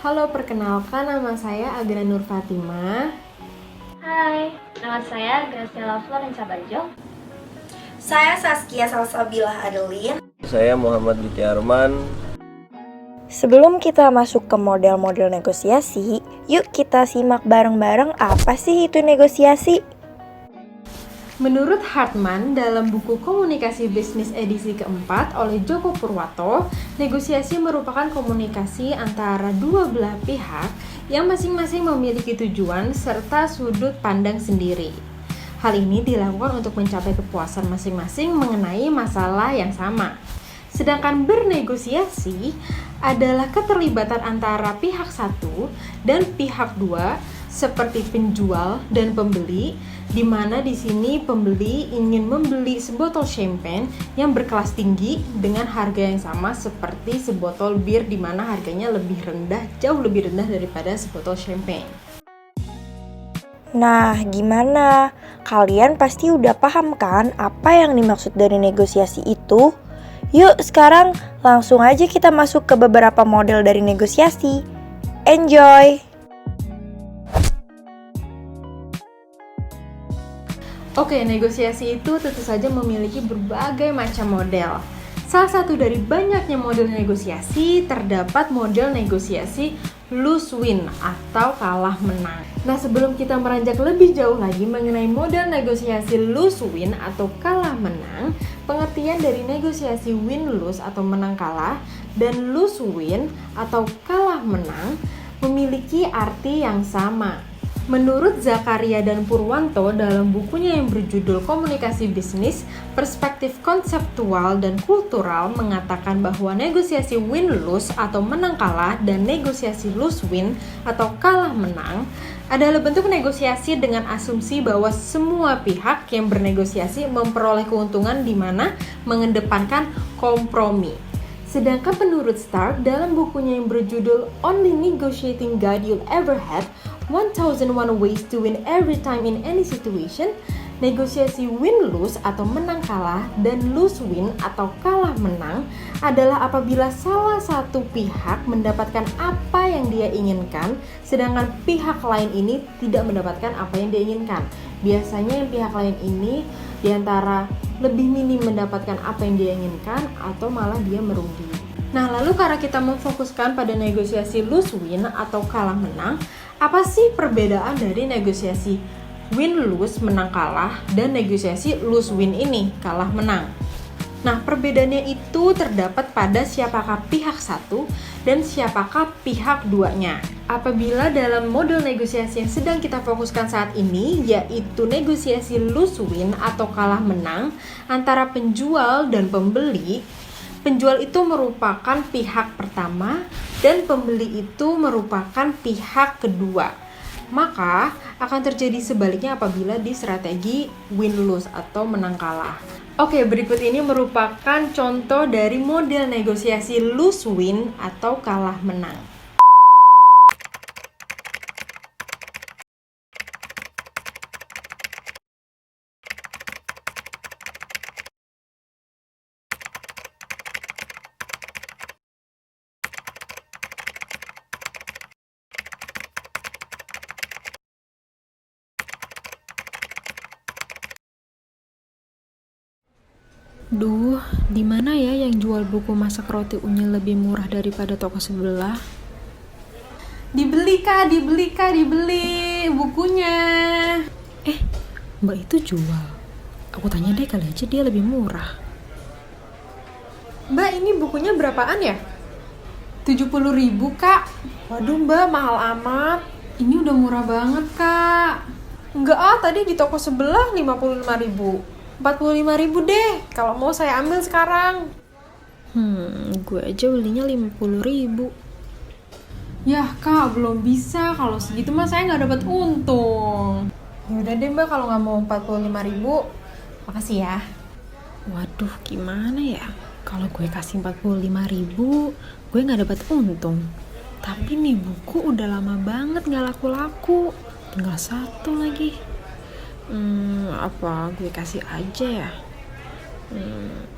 Halo, perkenalkan nama saya Agra Nur Fatimah. Hai, nama saya Graciela Florenca Bajo. Saya Saskia Salsabila Adeline. Saya Muhammad Biti Arman. Sebelum kita masuk ke model-model negosiasi, yuk kita simak bareng-bareng apa sih itu negosiasi. Menurut Hartman, dalam buku Komunikasi Bisnis edisi keempat oleh Joko Purwato, negosiasi merupakan komunikasi antara dua belah pihak yang masing-masing memiliki tujuan serta sudut pandang sendiri. Hal ini dilakukan untuk mencapai kepuasan masing-masing mengenai masalah yang sama. Sedangkan bernegosiasi adalah keterlibatan antara pihak satu dan pihak dua seperti penjual dan pembeli, di mana di sini pembeli ingin membeli sebotol champagne yang berkelas tinggi dengan harga yang sama seperti sebotol bir di mana harganya jauh lebih rendah daripada sebotol champagne. Nah, gimana? Kalian pasti udah paham kan apa yang dimaksud dari negosiasi itu? Yuk sekarang langsung aja kita masuk ke beberapa model dari negosiasi. Enjoy! Oke, negosiasi itu tentu saja memiliki berbagai macam model. Salah satu dari banyaknya model negosiasi terdapat model negosiasi lose-win atau kalah menang. Nah, sebelum kita meranjak lebih jauh lagi mengenai model negosiasi lose-win atau kalah menang, pengertian dari negosiasi win-lose atau menang kalah dan lose-win atau kalah menang memiliki arti yang sama. Menurut Zakaria dan Purwanto dalam bukunya yang berjudul Komunikasi Bisnis, Perspektif Konseptual dan Kultural mengatakan bahwa negosiasi win-lose atau menang kalah dan negosiasi lose-win atau kalah menang adalah bentuk negosiasi dengan asumsi bahwa semua pihak yang bernegosiasi memperoleh keuntungan di mana mengedepankan kompromi. Sedangkan menurut Stark dalam bukunya yang berjudul Only Negotiating Guide You'll Ever Had, 1001 Ways to Win Every Time in Any Situation, negosiasi win-lose atau menang kalah dan lose-win atau kalah menang adalah apabila salah satu pihak mendapatkan apa yang dia inginkan, sedangkan pihak lain ini tidak mendapatkan apa yang dia inginkan. Biasanya yang pihak lain ini diantara lebih minim mendapatkan apa yang dia inginkan atau malah dia merugi. Nah, lalu karena kita memfokuskan pada negosiasi lose-win atau kalah menang, apa sih perbedaan dari negosiasi win-lose menang kalah dan negosiasi lose-win ini kalah menang? Nah, perbedaannya itu terdapat pada siapakah pihak satu dan siapakah pihak duanya. Apabila dalam model negosiasi yang sedang kita fokuskan saat ini, yaitu negosiasi lose-win atau kalah menang antara penjual dan pembeli, penjual itu merupakan pihak pertama dan pembeli itu merupakan pihak kedua. Maka akan terjadi sebaliknya apabila di strategi win-lose atau menang kalah. Oke, berikut ini merupakan contoh dari model negosiasi lose-win atau kalah menang. Duh, di mana ya yang jual buku masak roti unyil lebih murah daripada toko sebelah? Dibeli dibeli bukunya. Mbak itu jual. Aku tanya deh kali aja dia lebih murah. Mbak, ini bukunya berapaan ya? 70.000, Kak. Waduh, Mbak, mahal amat. Ini udah murah banget, Kak. Enggak, tadi di toko sebelah 55.000. 45.000 deh, kalau mau saya ambil sekarang. Gue aja belinya 50.000. Yah Kak, belum bisa, kalau segitu mah saya nggak dapat untung. Yaudah deh Mbak, kalau nggak mau 45.000, makasih ya. Waduh, gimana ya? Kalau gue kasih 45.000, gue nggak dapat untung. Tapi nih buku udah lama banget nggak laku-laku, tinggal satu lagi. Apa gue kasih aja ya?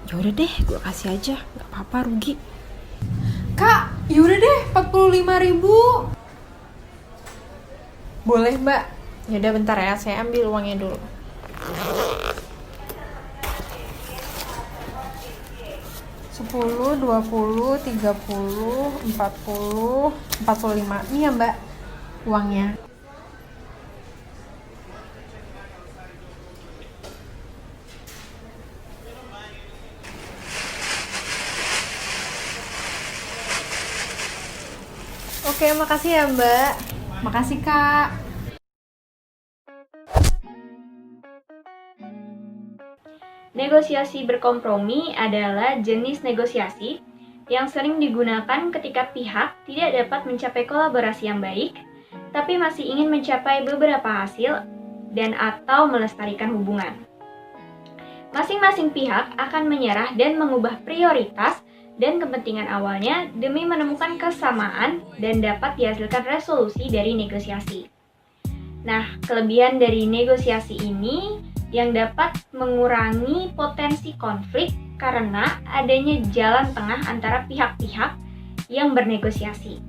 Ya udah deh, gue kasih aja, nggak apa-apa, rugi. Kak, Yaudah deh, 45.000. Boleh mbak. Yaudah bentar ya, saya ambil uangnya dulu. Sepuluh, 20, 30, 40, 45. Ini ya mbak uangnya. Oke, makasih ya mbak. Makasih kak. Negosiasi berkompromi adalah jenis negosiasi yang sering digunakan ketika pihak tidak dapat mencapai kolaborasi yang baik, tapi masih ingin mencapai beberapa hasil dan atau melestarikan hubungan. Masing-masing pihak akan menyerah dan mengubah prioritas dan kepentingan awalnya demi menemukan kesamaan dan dapat dihasilkan resolusi dari negosiasi. Nah, kelebihan dari negosiasi ini yang dapat mengurangi potensi konflik karena adanya jalan tengah antara pihak-pihak yang bernegosiasi.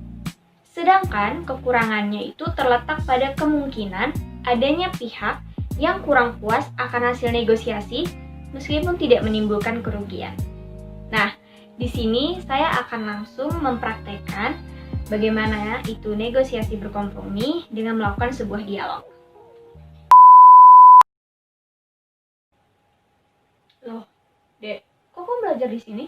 Sedangkan kekurangannya itu terletak pada kemungkinan adanya pihak yang kurang puas akan hasil negosiasi meskipun tidak menimbulkan kerugian. Nah, di sini saya akan langsung mempraktekkan bagaimana itu negosiasi berkompromi dengan melakukan sebuah dialog. Loh, Dek, kok kamu belajar di sini?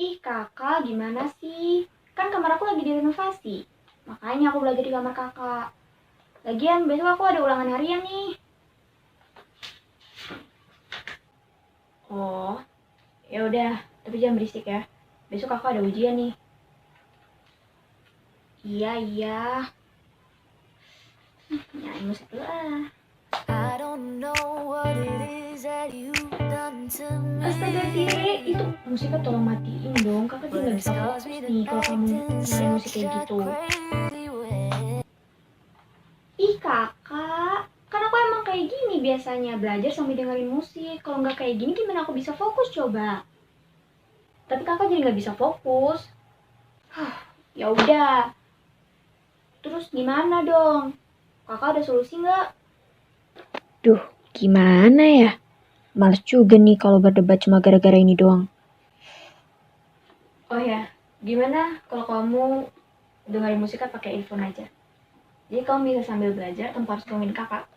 Ih, kakak, gimana sih? Kan kamar aku lagi direnovasi. Makanya aku belajar di kamar kakak. Lagian, besok aku ada ulangan harian nih. Oh, ya udah, tapi jangan berisik ya. Besok kakak ada ujian nih. Iya. Nyanyi musik dulu ah. Astaga Dek, itu musiknya tolong matiin dong. Kakak juga nggak bisa fokus nih kalau kamu main musik kayak gitu. Ih kakak, kan aku emang kayak gini biasanya, belajar sambil dengerin musik. Kalau nggak kayak gini gimana aku bisa fokus coba? Tapi kakak jadi nggak bisa fokus. Ya udah. Terus gimana dong? Kakak ada solusi nggak? Duh, gimana ya? Males juga nih kalau berdebat cuma gara-gara ini doang. Oh ya, gimana kalau kamu dengerin musiknya pakai earphone aja? Jadi kamu bisa sambil belajar tanpa harus ngomongin kakak.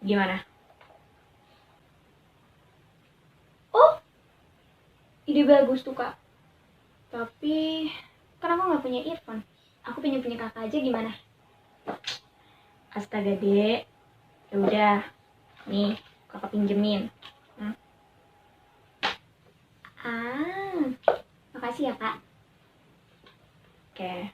Gimana? Oh, ide bagus tuh kak. Tapi kan aku nggak punya earphone. Aku punya kakak aja gimana? Astaga Dek. Ya udah, nih kakak pinjemin. Makasih ya kak. Oke.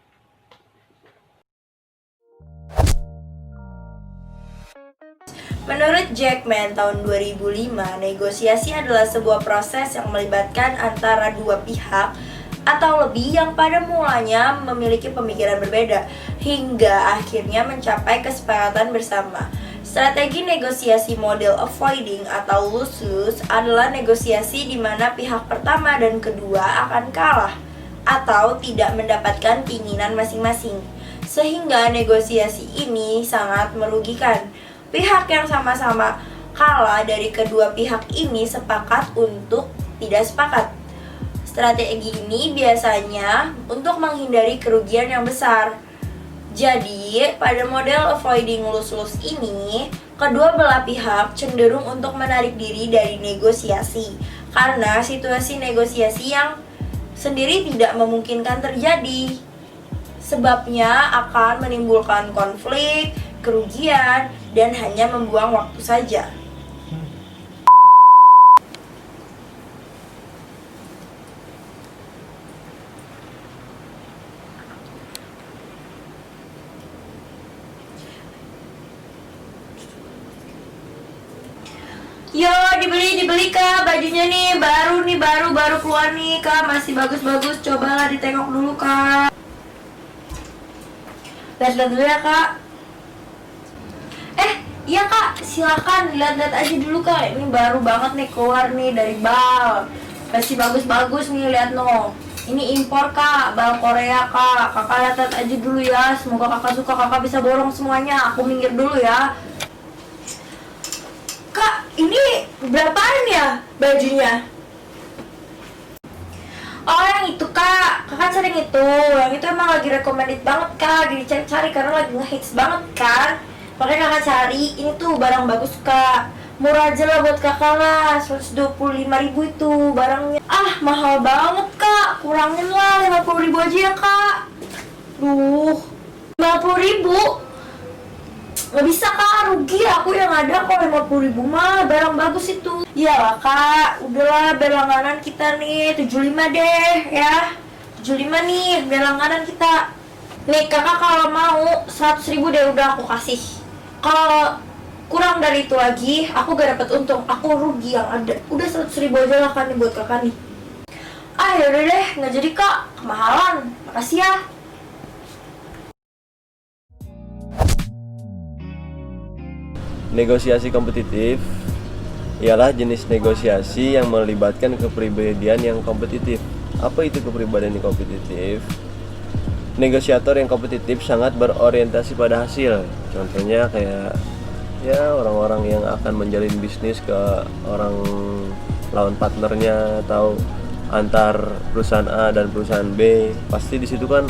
Menurut Jackman tahun 2005, negosiasi adalah sebuah proses yang melibatkan antara dua pihak atau lebih yang pada mulanya memiliki pemikiran berbeda hingga akhirnya mencapai kesepakatan bersama. Strategi negosiasi model avoiding atau lose-lose adalah negosiasi di mana pihak pertama dan kedua akan kalah atau tidak mendapatkan keinginan masing-masing. Sehingga negosiasi ini sangat merugikan. Pihak yang sama-sama kalah dari kedua pihak ini sepakat untuk tidak sepakat. Strategi ini biasanya untuk menghindari kerugian yang besar. Jadi, pada model avoiding lose-lose ini, kedua belah pihak cenderung untuk menarik diri dari negosiasi karena situasi negosiasi yang sendiri tidak memungkinkan terjadi. Sebabnya akan menimbulkan konflik, kerugian, dan hanya membuang waktu saja. Yo, dibeli kak, bajunya nih baru keluar nih kak, masih bagus-bagus, cobalah ditengok dulu kak. Lihat-lihat dulu ya kak. Iya kak, silakan lihat-lihat aja dulu kak, ini baru banget nih keluar nih dari bal, masih bagus-bagus nih, lihat no. Ini impor kak, barang Korea kak. Kakak lihat aja dulu ya. Semoga kakak suka, kakak bisa borong semuanya. Aku minggir dulu ya. Kak, ini berapaan ya bajunya? Oh yang itu kak, kakak cari yang itu. Yang itu emang lagi recommended banget kak. Jadi cari karena lagi ngehits banget kan. Makanya kakak cari, ini tuh barang bagus kak. Murah aja lah buat kakak lah, 125.000 itu barangnya. Ah mahal banget kak, kurangin lah 50.000 aja ya kak. Duh, 50.000? Gak bisa kak, rugi aku yang ada kok 50.000 mah, barang bagus itu. Iyalah kak, udahlah biar langganan kita nih, 75 deh ya. 75 nih, biar langganan kita. Nih kakak kalau mau 100.000 deh udah aku kasih. Kalau kurang dari itu lagi, aku gak dapet untung, aku rugi yang ada. Udah 100.000 aja lah kan nih buat kakak nih. Ah yaudah deh, gak jadi kak, kemahalan. Makasih ya. Negosiasi kompetitif ialah jenis negosiasi yang melibatkan kepribadian yang kompetitif. Apa itu kepribadian yang kompetitif? Negosiator yang kompetitif sangat berorientasi pada hasil. Contohnya kayak ya orang-orang yang akan menjalin bisnis ke orang lawan partnernya atau antar perusahaan A dan perusahaan B, pasti di situ kan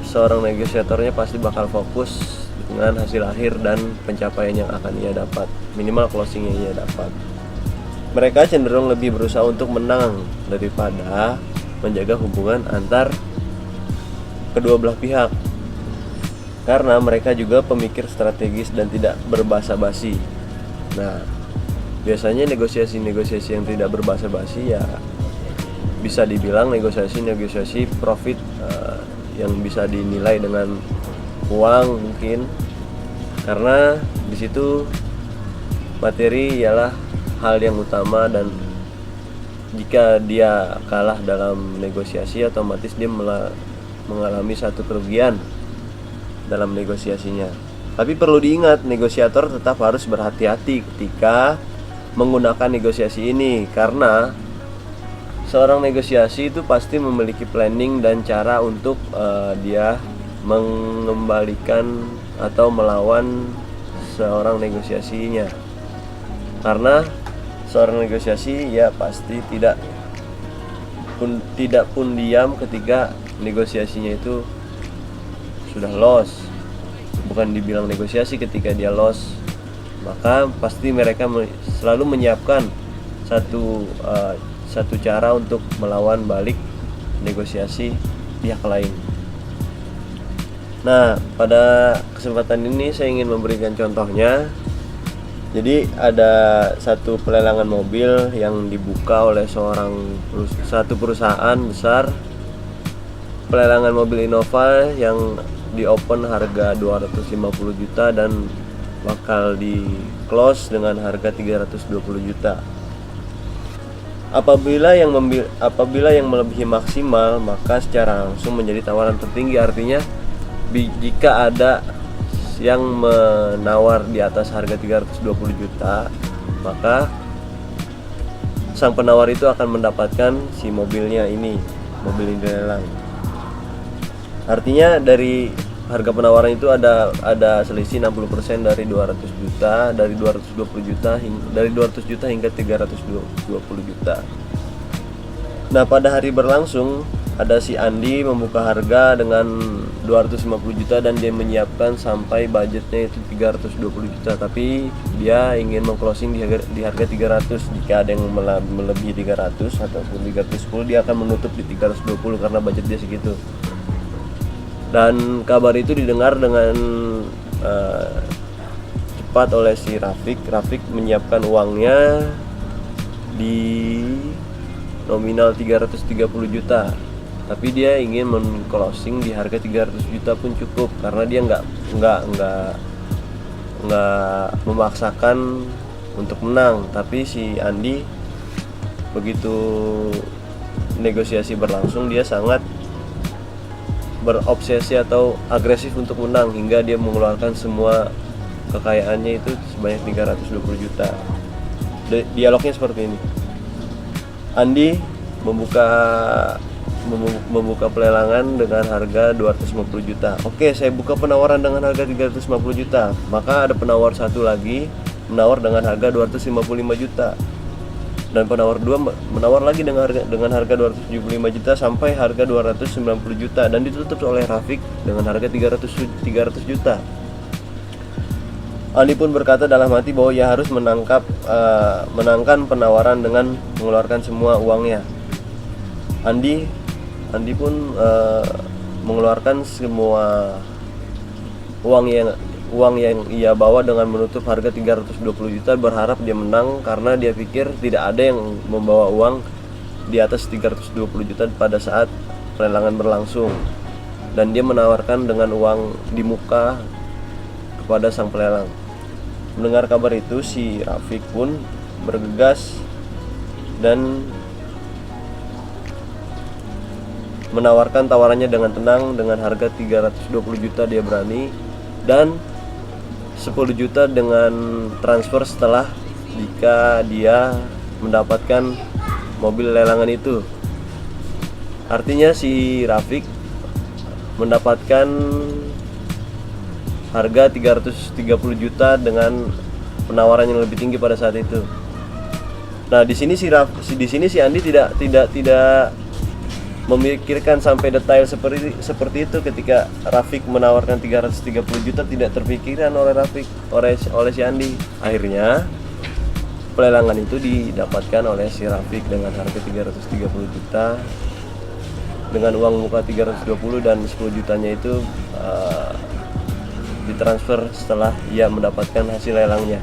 seorang negosiatornya pasti bakal fokus dengan hasil akhir dan pencapaian yang akan ia dapat, minimal closing yang ia dapat. Mereka cenderung lebih berusaha untuk menang daripada menjaga hubungan antar kedua belah pihak, karena mereka juga pemikir strategis dan tidak berbasa-basi. Nah, biasanya negosiasi-negosiasi yang tidak berbasa-basi ya bisa dibilang negosiasi profit yang bisa dinilai dengan uang mungkin, karena di situ materi ialah hal yang utama dan jika dia kalah dalam negosiasi otomatis dia mengalami satu kerugian dalam negosiasinya. Tapi perlu diingat, negosiator tetap harus berhati-hati ketika menggunakan negosiasi ini, karena seorang negosiasi itu pasti memiliki planning dan cara untuk dia mengembalikan atau melawan seorang negosiasinya. Karena seorang negosiasi ya pasti tidak pun diam ketika negosiasinya itu sudah loss. Bukan dibilang negosiasi ketika dia loss, maka pasti mereka selalu menyiapkan satu cara untuk melawan balik negosiasi pihak lain. Nah, pada kesempatan ini saya ingin memberikan contohnya. Jadi ada satu pelelangan mobil yang dibuka oleh satu perusahaan besar. Pelelangan mobil Innova yang di-open harga 250 juta dan bakal di-close dengan harga 320 juta. Apabila yang melebihi maksimal, maka secara langsung menjadi tawaran tertinggi. Artinya jika ada yang menawar di atas harga 320 juta, maka sang penawar itu akan mendapatkan si mobilnya ini, mobil yang dilelang. Artinya dari harga penawaran itu ada selisih 60% dari 200 juta, dari 220 juta dari 200 juta hingga 320 juta. Nah, pada hari berlangsung ada si Andi membuka harga dengan 250 juta dan dia menyiapkan sampai budgetnya itu 320 juta, tapi dia ingin mengclosing di harga 300. Jika ada yang melebihi 300 ataupun 310, dia akan menutup di 320 karena budget dia segitu. Dan kabar itu didengar dengan cepat oleh si Rafiq menyiapkan uangnya di nominal 330 juta. Tapi dia ingin men-closing di harga 300 juta pun cukup, karena dia nggak memaksakan untuk menang. Tapi si Andi begitu negosiasi berlangsung, dia sangat berobsesi atau agresif untuk menang hingga dia mengeluarkan semua kekayaannya itu sebanyak 320 juta. Dialognya seperti ini. Andi membuka membuka pelelangan dengan harga 250 juta. Oke, saya buka penawaran dengan harga 350 juta. Maka ada penawar satu lagi menawar dengan harga 255 juta. Dan penawar 2 menawar lagi dengan harga 275 juta sampai harga 290 juta dan ditutup oleh Rafiq dengan harga 300 juta. Andi pun berkata dalam hati bahwa ia harus menangkan penawaran dengan mengeluarkan semua uangnya. Andi pun mengeluarkan semua uang yang ia bawa dengan menutup harga 320 juta, berharap dia menang karena dia pikir tidak ada yang membawa uang di atas 320 juta pada saat pelelangan berlangsung. Dan dia menawarkan dengan uang di muka kepada sang pelelang. Mendengar kabar itu, si Rafiq pun bergegas dan menawarkan tawarannya dengan tenang. Dengan harga 320 juta dia berani, dan 10 juta dengan transfer setelah jika dia mendapatkan mobil lelangan itu. Artinya si Rafiq mendapatkan harga 330 juta dengan penawaran yang lebih tinggi pada saat itu. Nah, di sini si Andi tidak memikirkan sampai detail seperti itu. Ketika Rafiq menawarkan 330 juta, tidak terpikirkan oleh Rafiq oleh si Andi. Akhirnya pelelangan itu didapatkan oleh si Rafiq dengan harga 330 juta dengan uang muka 320, dan 10 jutanya itu ditransfer setelah ia mendapatkan hasil lelangnya.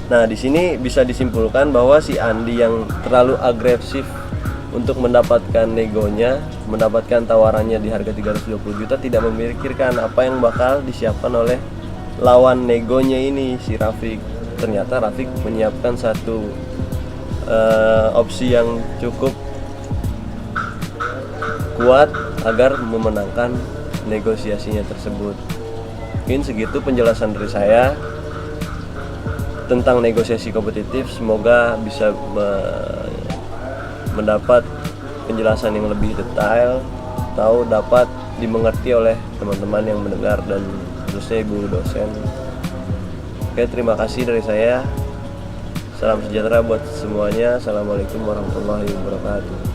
Nah, di sini bisa disimpulkan bahwa si Andi yang terlalu agresif untuk mendapatkan negonya, mendapatkan tawarannya di harga 320 juta, tidak memikirkan apa yang bakal disiapkan oleh lawan negonya ini, si Rafiq. Ternyata Rafiq menyiapkan satu opsi yang cukup kuat agar memenangkan negosiasinya tersebut. Mungkin segitu penjelasan dari saya tentang negosiasi kompetitif. Semoga bisa mendapat penjelasan yang lebih detail atau dapat dimengerti oleh teman-teman yang mendengar dan khususnya ibu dosen. Oke, terima kasih dari saya. Salam sejahtera buat semuanya. Assalamualaikum warahmatullahi wabarakatuh.